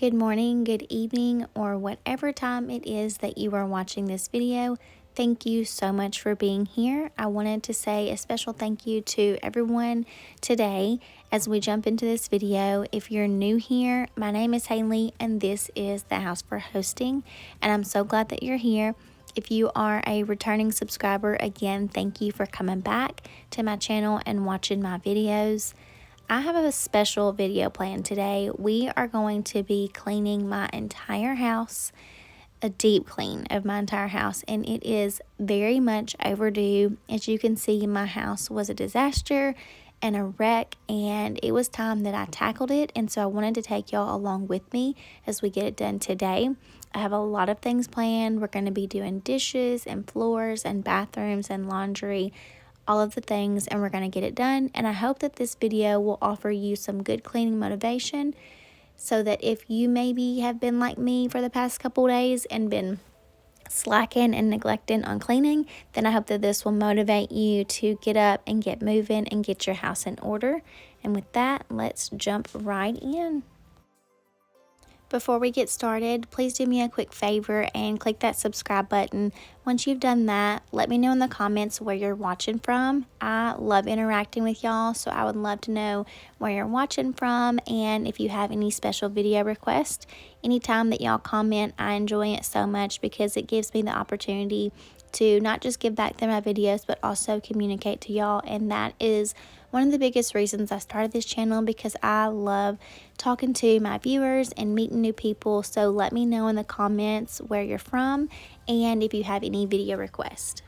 good morning, good evening, or whatever time it is that you are watching this video. Thank you so much for being here. I wanted to say a special thank you to everyone today as we jump into this video. If you're new here, my name is Haley and this is the house for hosting, and I'm so glad that you're here. If you are a returning subscriber, again, thank you for coming back to my channel and watching my videos. I have a special video planned today. We are going to be cleaning my entire house, a deep clean of my entire house, and it is very much overdue. As you can see, my house was a disaster and a wreck, and it was time that I tackled it, and so I wanted to take y'all along with me as we get it done today. I have a lot of things planned. We're going to be doing dishes and floors and bathrooms and laundry, all of the things, and we're going to get it done. And I hope that this video will offer you some good cleaning motivation so that if you maybe have been like me for the past couple days and been slacking and neglecting on cleaning, then I hope that this will motivate you to get up and get moving and get your house in order. And with that, let's jump right in. Before we get started, please do me a quick favor and click that subscribe button. Once you've done that, let me know in the comments where you're watching from. I love interacting with y'all, so I would love to know where you're watching from and if you have any special video requests. Anytime that y'all comment, I enjoy it so much because it gives me the opportunity to not just give back to my videos, but also communicate to y'all, and that is one of the biggest reasons I started this channel, because I love talking to my viewers and meeting new people. So let me know in the comments where you're from and if you have any video requests.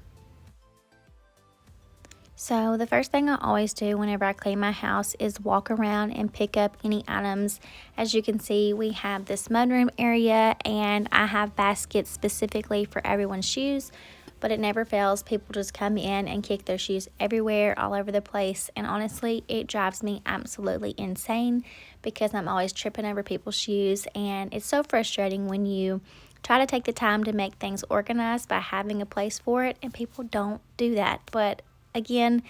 So the first thing I always do whenever I clean my house is walk around and pick up any items. As you can see, we have this mudroom area, and I have baskets specifically for everyone's shoes. But it never fails. People just come in and kick their shoes everywhere, all over the place. And honestly, it drives me absolutely insane because I'm always tripping over people's shoes. And it's so frustrating when you try to take the time to make things organized by having a place for it, and people don't do that. But again,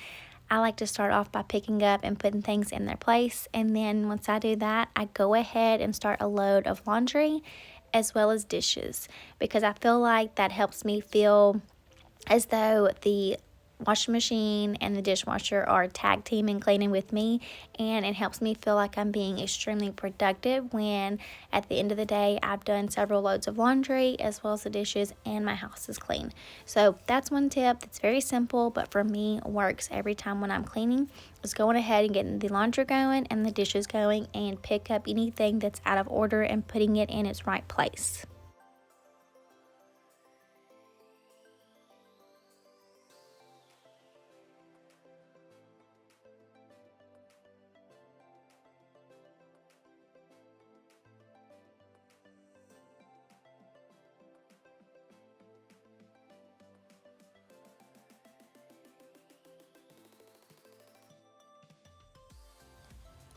I like to start off by picking up and putting things in their place. And then once I do that, I go ahead and start a load of laundry as well as dishes, because I feel like that helps me feel as though the washing machine and the dishwasher are tag teaming cleaning with me, and it helps me feel like I'm being extremely productive when at the end of the day I've done several loads of laundry as well as the dishes and my house is clean. So that's one tip that's very simple, but for me works every time when I'm cleaning, is going ahead and getting the laundry going and the dishes going and pick up anything that's out of order and putting it in its right place.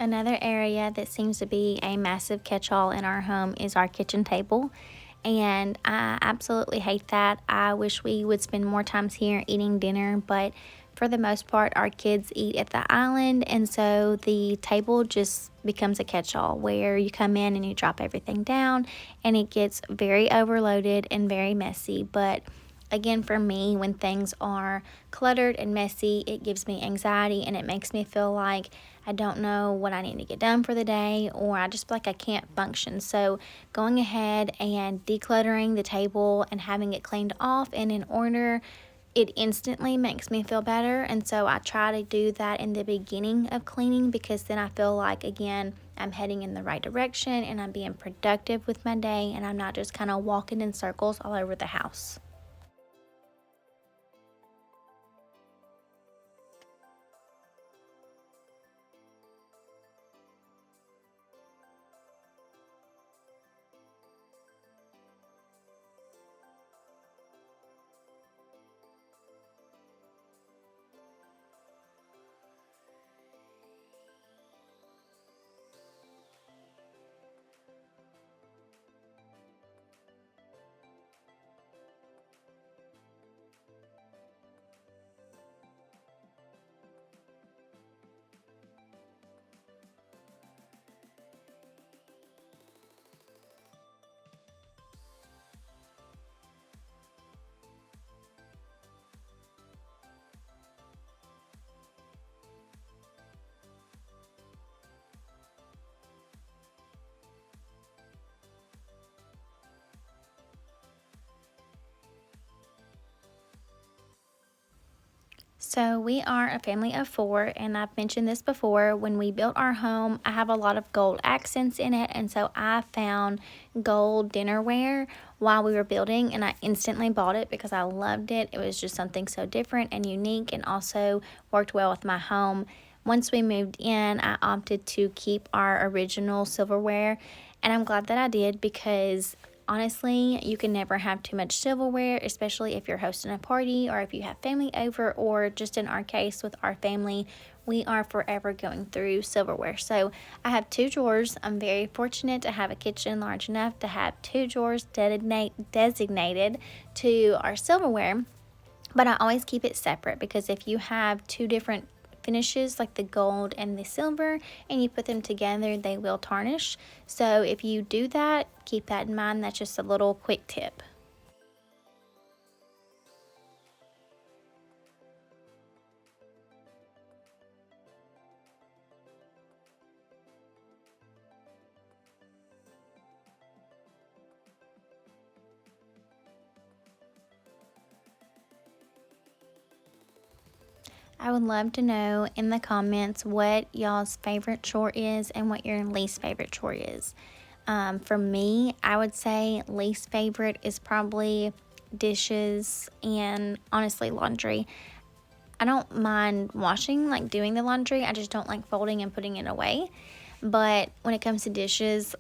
Another area that seems to be a massive catch-all in our home is our kitchen table, and I absolutely hate that. I wish we would spend more times here eating dinner, but for the most part our kids eat at the island, and so the table just becomes a catch-all where you come in and you drop everything down and it gets very overloaded and very messy. But again, for me, when things are cluttered and messy, it gives me anxiety and it makes me feel like I don't know what I need to get done for the day, or I just feel like I can't function. So going ahead and decluttering the table and having it cleaned off and in order, it instantly makes me feel better. And so I try to do that in the beginning of cleaning, because then I feel like, again, I'm heading in the right direction and I'm being productive with my day, and I'm not just kind of walking in circles all over the house. So we are a family of four, and I've mentioned this before. When we built our home, I have a lot of gold accents in it, and so I found gold dinnerware while we were building, and I instantly bought it because I loved it. It was just something so different and unique, and also worked well with my home. Once we moved in, I opted to keep our original silverware, and I'm glad that I did because honestly, you can never have too much silverware, especially if you're hosting a party or if you have family over, or just in our case with our family, we are forever going through silverware. So I have two drawers. I'm very fortunate to have a kitchen large enough to have two drawers designated to our silverware, but I always keep it separate because if you have two different finishes like the gold and the silver and you put them together, they will tarnish. So if you do that, keep that in mind. That's just a little quick tip. I would love to know in the comments what y'all's favorite chore is and what your least favorite chore is. For me, I would say least favorite is probably dishes and honestly laundry. I don't mind washing, like doing the laundry. I just don't like folding and putting it away. But when it comes to dishes,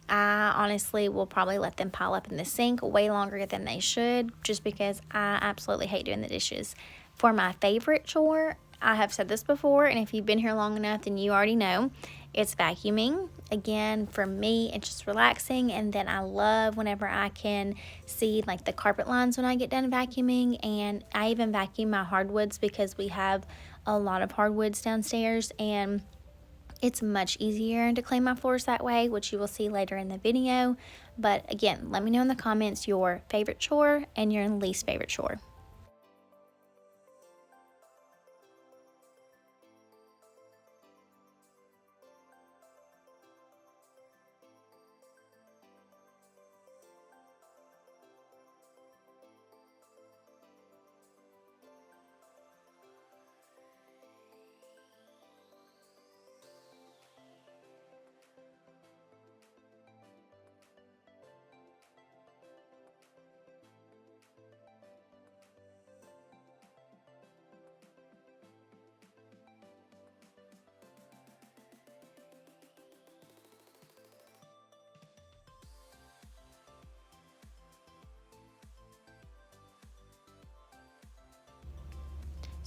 I honestly will probably let them pile up in the sink way longer than they should, just because I absolutely hate doing the dishes. For my favorite chore, I have said this before, and if you've been here long enough, then you already know, it's vacuuming. Again, for me, it's just relaxing, and then I love whenever I can see like the carpet lines when I get done vacuuming, and I even vacuum my hardwoods because we have a lot of hardwoods downstairs, and it's much easier to clean my floors that way, which you will see later in the video. But again, let me know in the comments your favorite chore and your least favorite chore.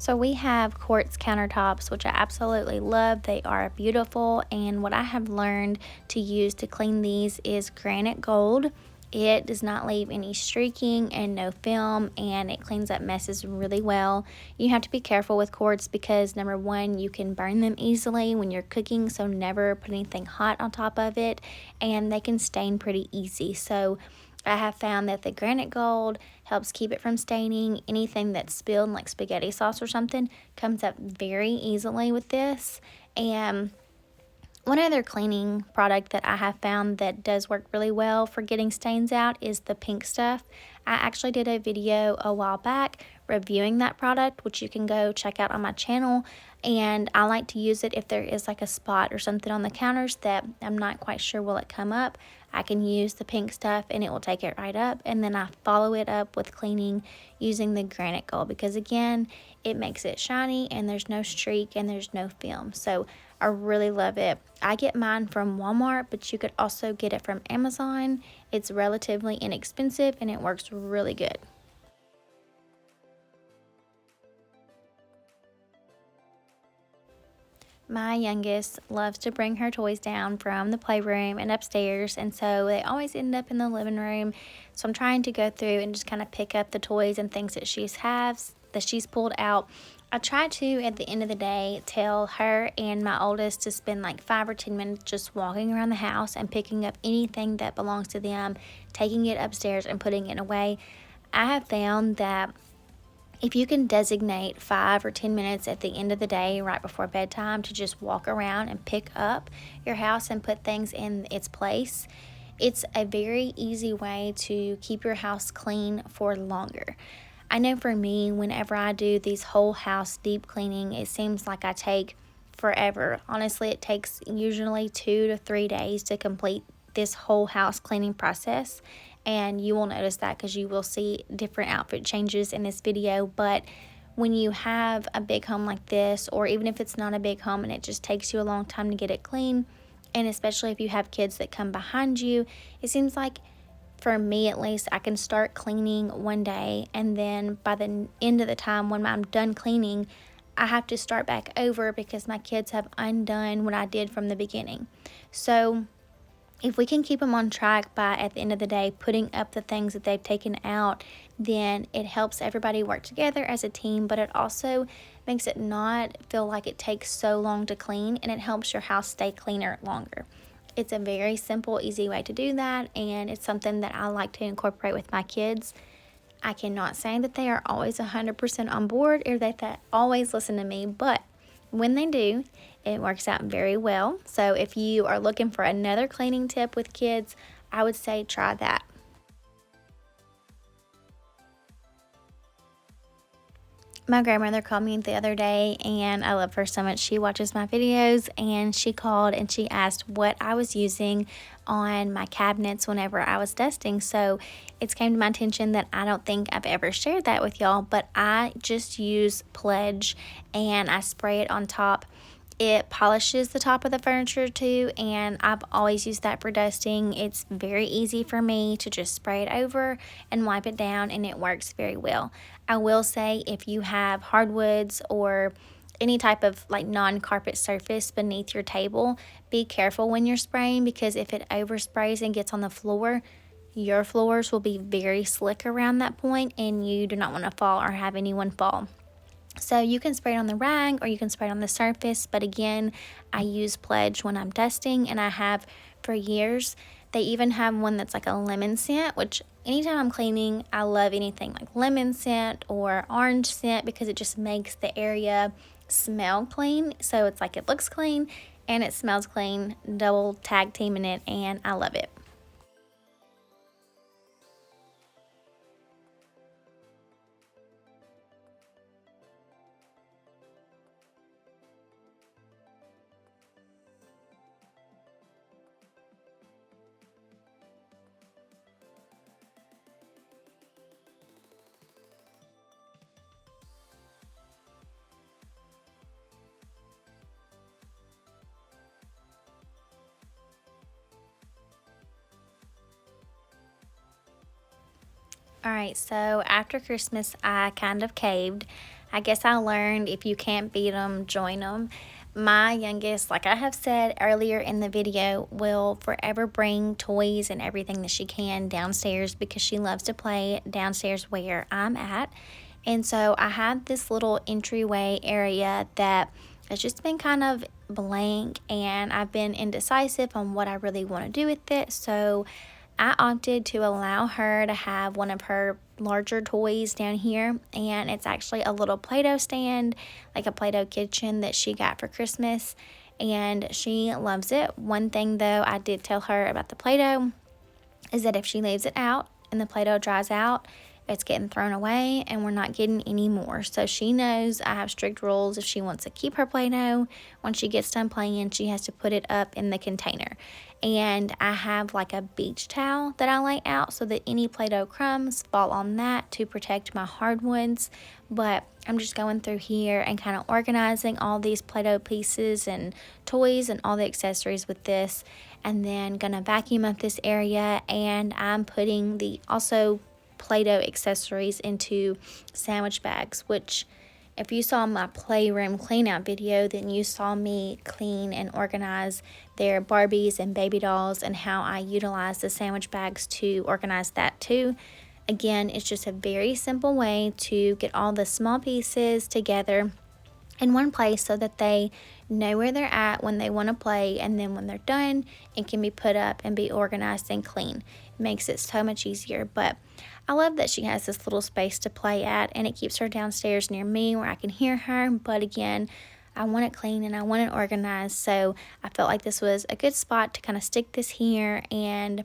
So we have quartz countertops, which I absolutely love. They are beautiful, and what I have learned to use to clean these is granite gold. It does not leave any streaking and no film, and it cleans up messes really well. You have to be careful with quartz because number one, you can burn them easily when you're cooking, so never put anything hot on top of it, and they can stain pretty easy. So I have found that the granite gold helps keep it from staining. Anything that's spilled, like spaghetti sauce or something, comes up very easily with this. And one other cleaning product that I have found that does work really well for getting stains out is the pink stuff. I actually did a video a while back reviewing that product, which you can go check out on my channel. And I like to use it if there is like a spot or something on the counters that I'm not quite sure will it come up. I can use the pink stuff and it will take it right up. And then I follow it up with cleaning using the granite gold because again, it makes it shiny and there's no streak and there's no film. So I really love it. I get mine from Walmart, but you could also get it from Amazon. It's relatively inexpensive and it works really good. My youngest loves to bring her toys down from the playroom and upstairs, and so they always end up in the living room. So I'm trying to go through and just kind of pick up the toys and things that she's pulled out. I try to, at the end of the day, tell her and my oldest to spend like 5 or 10 minutes just walking around the house and picking up anything that belongs to them, taking it upstairs and putting it away. I have found that if you can designate 5 or 10 minutes at the end of the day, right before bedtime, to just walk around and pick up your house and put things in its place, it's a very easy way to keep your house clean for longer. I know for me, whenever I do these whole house deep cleaning, it seems like I take forever. Honestly, it takes usually 2 to 3 days to complete this whole house cleaning process, and you will notice that because you will see different outfit changes in this video. But when you have a big home like this, or even if it's not a big home and it just takes you a long time to get it clean, and especially if you have kids that come behind you, it seems like, for me at least, I can start cleaning one day, and then by the end of the time when I'm done cleaning, I have to start back over because my kids have undone what I did from the beginning. So if we can keep them on track by, at the end of the day, putting up the things that they've taken out, then it helps everybody work together as a team, but it also makes it not feel like it takes so long to clean, and it helps your house stay cleaner longer. It's a very simple, easy way to do that, and it's something that I like to incorporate with my kids. I cannot say that they are always 100% on board or that they always listen to me, but when they do, it works out very well. So if you are looking for another cleaning tip with kids, I would say try that. My grandmother called me the other day, and I love her so much. She watches my videos, and she called and she asked what I was using on my cabinets whenever I was dusting. So it's came to my attention that I don't think I've ever shared that with y'all, but I just use Pledge and I spray it on top. It polishes the top of the furniture too, and I've always used that for dusting. It's very easy for me to just spray it over and wipe it down, and it works very well. I will say, if you have hardwoods or any type of like non-carpet surface beneath your table, be careful when you're spraying, because if it oversprays and gets on the floor, your floors will be very slick around that point, and you do not want to fall or have anyone fall. So you can spray it on the rag or you can spray it on the surface, but again, I use Pledge when I'm dusting, and I have for years. They even have one that's like a lemon scent, which anytime I'm cleaning, I love anything like lemon scent or orange scent, because it just makes the area smell clean. So it's like it looks clean and it smells clean, double tag teaming it, and I love it. Alright, so after Christmas, I kind of caved. I guess I learned, if you can't beat them, join them. My youngest, like I have said earlier in the video, will forever bring toys and everything that she can downstairs because she loves to play downstairs where I'm at. And so I have this little entryway area that has just been kind of blank, and I've been indecisive on what I really want to do with it. So I opted to allow her to have one of her larger toys down here, and it's actually a little Play-Doh stand, like a Play-Doh kitchen that she got for Christmas, and she loves it. One thing though I did tell her about the Play-Doh is that if she leaves it out and the Play-Doh dries out, it's getting thrown away and we're not getting any more. So she knows I have strict rules. If she wants to keep her Play-Doh, when she gets done playing, she has to put it up in the container. And I have like a beach towel that I lay out so that any Play-Doh crumbs fall on that to protect my hardwoods. But I'm just going through here and kind of organizing all these Play-Doh pieces and toys and all the accessories with this, and then gonna vacuum up this area. And I'm putting the also Play-Doh accessories into sandwich bags, which if you saw my playroom clean out video, then you saw me clean and organize their Barbies and baby dolls, and how I utilize the sandwich bags to organize that too. Again, it's just a very simple way to get all the small pieces together in one place so that they know where they're at when they want to play, and then when they're done, it can be put up and be organized and clean. It makes it so much easier. But I love that she has this little space to play at, and it keeps her downstairs near me where I can hear her. But again, I want it clean and I want it organized, so I felt like this was a good spot to kind of stick this here. And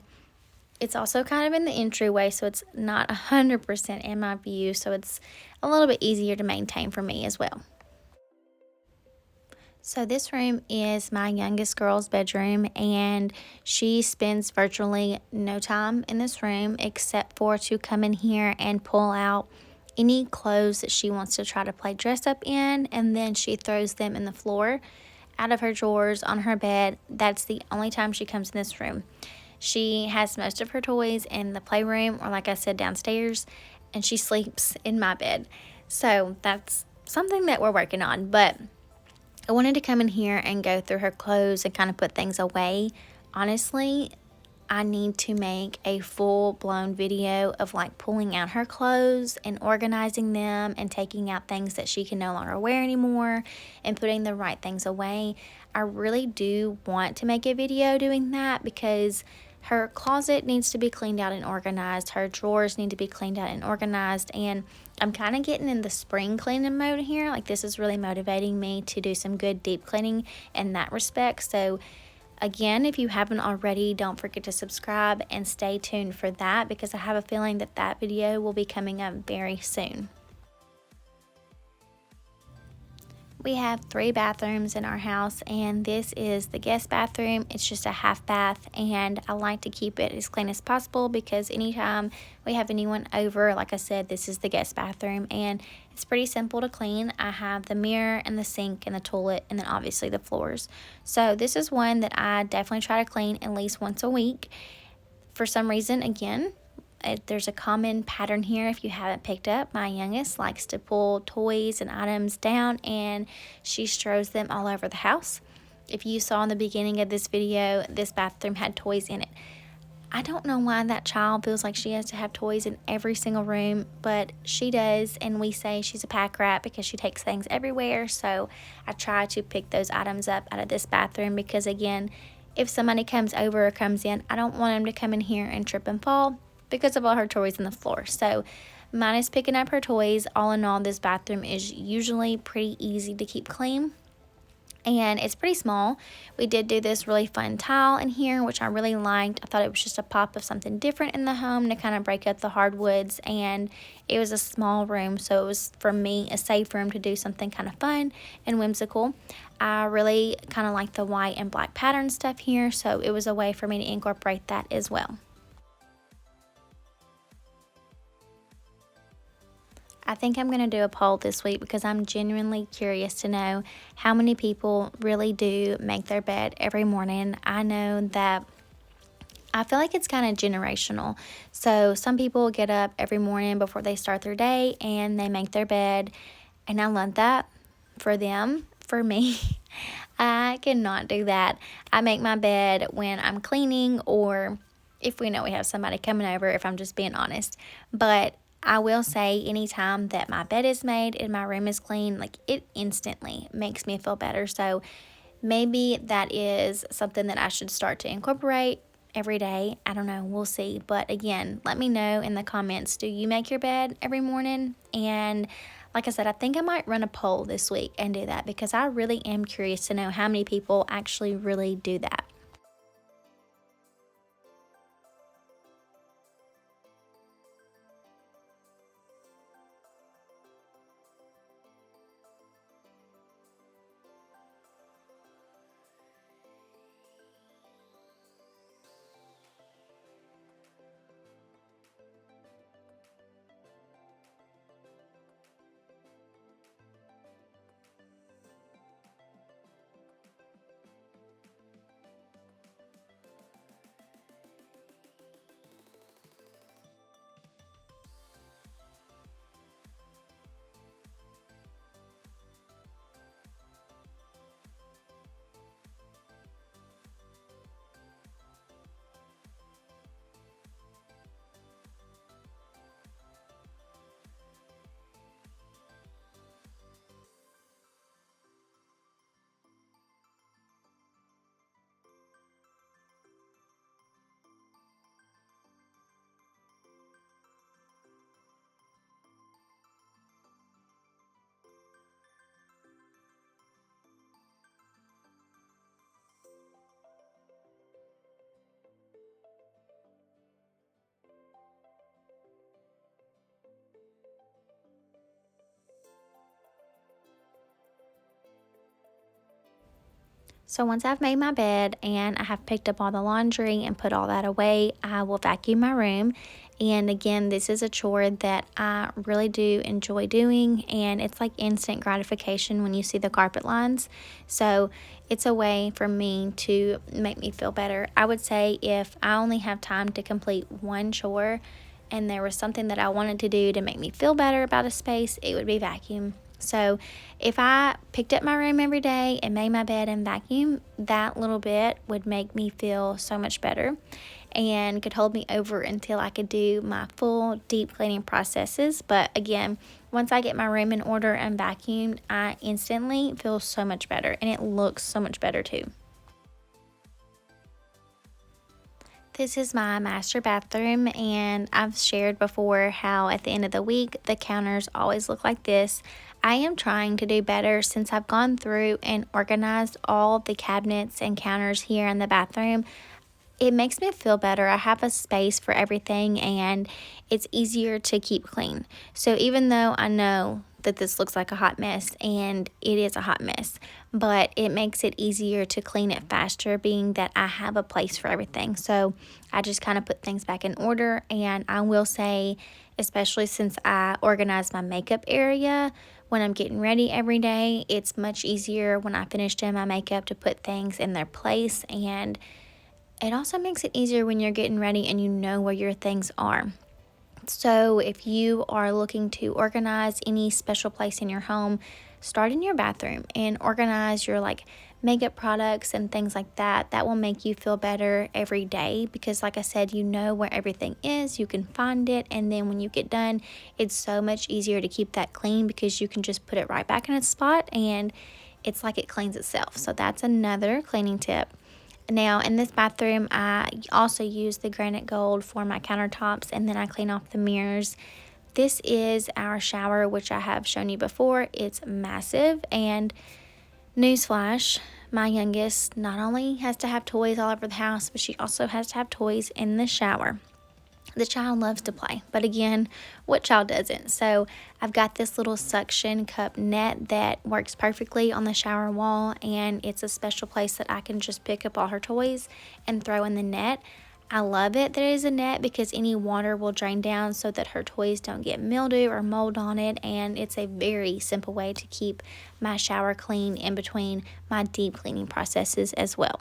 It's also kind of in the entryway, so it's not 100% in my view, so it's a little bit easier to maintain for me as well. So this room is my youngest girl's bedroom, and she spends virtually no time in this room except for to come in here and pull out any clothes that she wants to try to play dress up in, and then she throws them in the floor out of her drawers on her bed. That's the only time she comes in this room. She has most of her toys in the playroom, or like I said, downstairs, and she sleeps in my bed. So that's something that we're working on, but I wanted to come in here and go through her clothes and kind of put things away. Honestly, I need to make a full-blown video of like pulling out her clothes and organizing them and taking out things that she can no longer wear anymore and putting the right things away. I really do want to make a video doing that because her closet needs to be cleaned out and organized. Her drawers need to be cleaned out and organized. And I'm kind of getting in the spring cleaning mode here. Like, this is really motivating me to do some good deep cleaning in that respect. So again, if you haven't already, don't forget to subscribe and stay tuned for that, because I have a feeling that that video will be coming up very soon. We have 3 bathrooms in our house, and this is the guest bathroom. It's just a half bath, and I like to keep it as clean as possible because anytime we have anyone over, like I said, this is the guest bathroom, and it's pretty simple to clean. I have the mirror and the sink and the toilet, and then obviously the floors. So this is one that I definitely try to clean at least once a week. For some reason, again, there's a common pattern here. If you haven't picked up, my youngest likes to pull toys and items down, and she throws them all over the house. If you saw in the beginning of this video, this bathroom had toys in it. I don't know why that child feels like she has to have toys in every single room, but she does, and we say she's a pack rat because she takes things everywhere. So I try to pick those items up out of this bathroom because, again, if somebody comes over or comes in, I don't want them to come in here and trip and fall because of all her toys on the floor. So mine is picking up her toys. All in all, this bathroom is usually pretty easy to keep clean, and it's pretty small. We did do this really fun tile in here, which I really liked. I thought it was just a pop of something different in the home to kind of break up the hardwoods, and it was a small room, so it was, for me, a safe room to do something kind of fun and whimsical. I really kind of like the white and black pattern stuff here, so it was a way for me to incorporate that as well. I think I'm going to do a poll this week because I'm genuinely curious to know how many people really do make their bed every morning. I know that I feel like it's kind of generational. So some people get up every morning before they start their day and they make their bed, and I love that for them. For me, I cannot do that. I make my bed when I'm cleaning, or if we know we have somebody coming over, if I'm just being honest. But I will say, anytime that my bed is made and my room is clean, like, it instantly makes me feel better. So maybe that is something that I should start to incorporate every day. I don't know, we'll see. But again, let me know in the comments, do you make your bed every morning? And like I said, I think I might run a poll this week and do that because I really am curious to know how many people actually really do that. So once I've made my bed and I have picked up all the laundry and put all that away, I will vacuum my room. And again, this is a chore that I really do enjoy doing, and it's like instant gratification when you see the carpet lines. So it's a way for me to make me feel better. I would say if I only have time to complete one chore and there was something that I wanted to do to make me feel better about a space, it would be vacuum. So if I picked up my room every day and made my bed and vacuum, that little bit would make me feel so much better and could hold me over until I could do my full deep cleaning processes. But again, once I get my room in order and vacuumed, I instantly feel so much better, and it looks so much better too. This is my master bathroom, and I've shared before how at the end of the week the counters always look like this. I am trying to do better since I've gone through and organized all the cabinets and counters here in the bathroom. It makes me feel better. I have a space for everything, and it's easier to keep clean. So even though I know that this looks like a hot mess, and it is a hot mess, but it makes it easier to clean it faster, being that I have a place for everything. So I just kind of put things back in order. And I will say, especially since I organize my makeup area when I'm getting ready every day, it's much easier when I finish doing my makeup to put things in their place. And it also makes it easier when you're getting ready and you know where your things are. So if you are looking to organize any special place in your home, start in your bathroom and organize your makeup products and things like that. That will make you feel better every day because, like I said, you know where everything is, you can find it, and then when you get done, it's so much easier to keep that clean because you can just put it right back in its spot and it's like it cleans itself. So that's another cleaning tip. Now, in this bathroom, I also use the granite gold for my countertops, and then I clean off the mirrors. This is our shower, which I have shown you before. It's massive, and newsflash, my youngest not only has to have toys all over the house, but she also has to have toys in the shower. The child loves to play, but again, what child doesn't? So I've got this little suction cup net that works perfectly on the shower wall, and it's a special place that I can just pick up all her toys and throw in the net. I love it that it is a net because any water will drain down so that her toys don't get mildew or mold on it, and it's a very simple way to keep my shower clean in between my deep cleaning processes as well.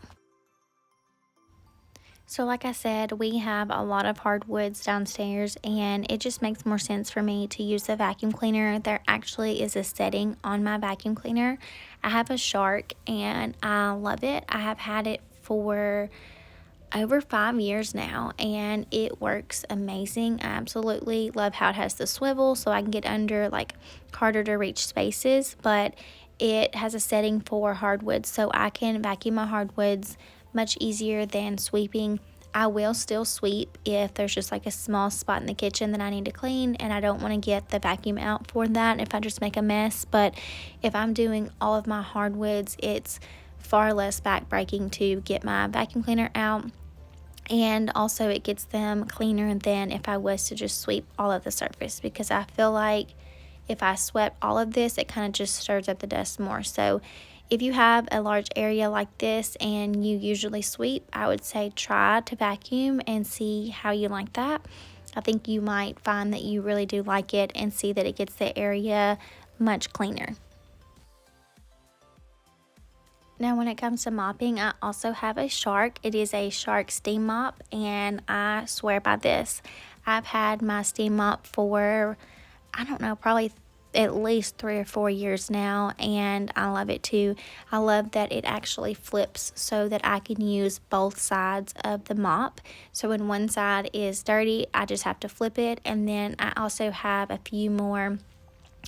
So like I said, we have a lot of hardwoods downstairs, and it just makes more sense for me to use the vacuum cleaner. There actually is a setting on my vacuum cleaner. I have a Shark and I love it. I have had it for over 5 years now, and it works amazing. I absolutely love how it has the swivel so I can get under harder to reach spaces, but it has a setting for hardwoods so I can vacuum my hardwoods much easier than sweeping. I will still sweep if there's just a small spot in the kitchen that I need to clean and I don't want to get the vacuum out for that if I just make a mess. But if I'm doing all of my hardwoods, it's far less backbreaking to get my vacuum cleaner out, and also it gets them cleaner than if I was to just sweep all of the surface, because I feel like if I swept all of this, it kind of just stirs up the dust more. So if you have a large area like this and you usually sweep, I would say try to vacuum and see how you like that. I think you might find that you really do like it and see that it gets the area much cleaner. Now, when it comes to mopping, I also have a Shark. It is a Shark steam mop, and I swear by this. I've had my steam mop for, I don't know, probably at least 3 or 4 years now, and I love it too. I love that it actually flips so that I can use both sides of the mop. So when one side is dirty, I just have to flip it, and then I also have a few more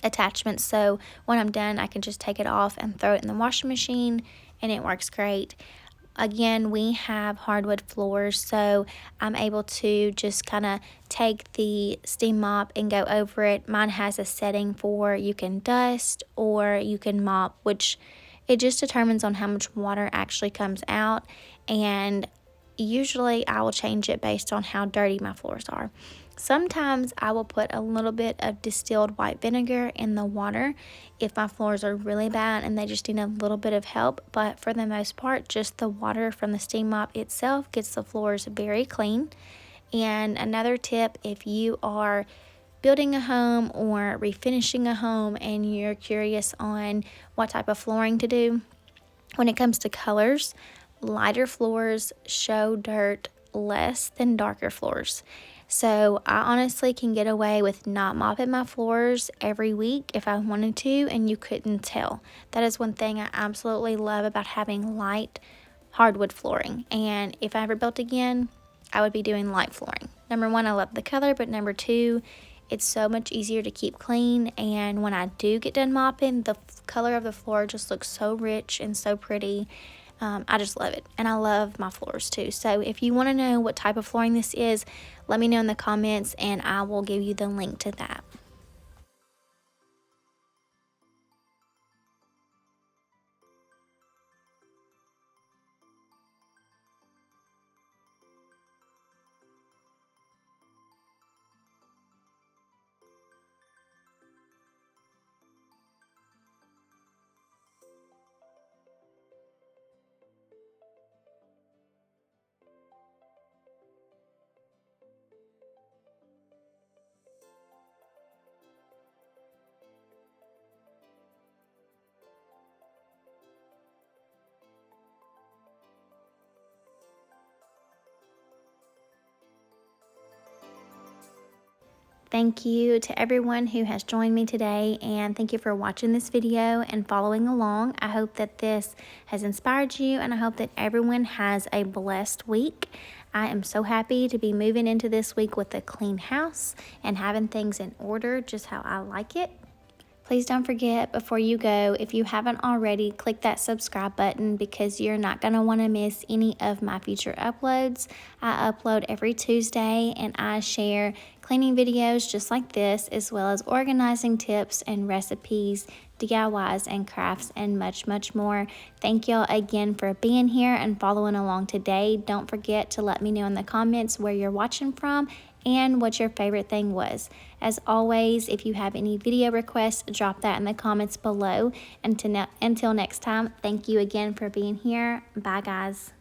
attachments, so when I'm done I can just take it off and throw it in the washing machine, and it works great. Again, we have hardwood floors, so I'm able to just kind of take the steam mop and go over it. Mine has a setting for you can dust or you can mop, which it just determines on how much water actually comes out, and usually I will change it based on how dirty my floors are. Sometimes I will put a little bit of distilled white vinegar in the water if my floors are really bad and they just need a little bit of help. But for the most part, just the water from the steam mop itself gets the floors very clean. And another tip, if you are building a home or refinishing a home and you're curious on what type of flooring to do, when it comes to colors, lighter floors show dirt less than darker floors. So I honestly can get away with not mopping my floors every week if I wanted to, and you couldn't tell. That is one thing I absolutely love about having light hardwood flooring. And if I ever built again, I would be doing light flooring. Number one, I love the color, but number two, it's so much easier to keep clean. And when I do get done mopping, the color of the floor just looks so rich and so pretty. I just love it, and I love my floors too. So if you want to know what type of flooring this is, let me know in the comments and I will give you the link to that. Thank you to everyone who has joined me today, and thank you for watching this video and following along. I hope that this has inspired you, and I hope that everyone has a blessed week. I am so happy to be moving into this week with a clean house and having things in order just how I like it. Please don't forget, before you go, if you haven't already, click that subscribe button because you're not going to want to miss any of my future uploads. I upload every Tuesday and I share cleaning videos just like this, as well as organizing tips and recipes, DIYs and crafts, and much, much more. Thank y'all again for being here and following along today. Don't forget to let me know in the comments where you're watching from and what your favorite thing was. As always, if you have any video requests, drop that in the comments below. Until next time, thank you again for being here. Bye, guys.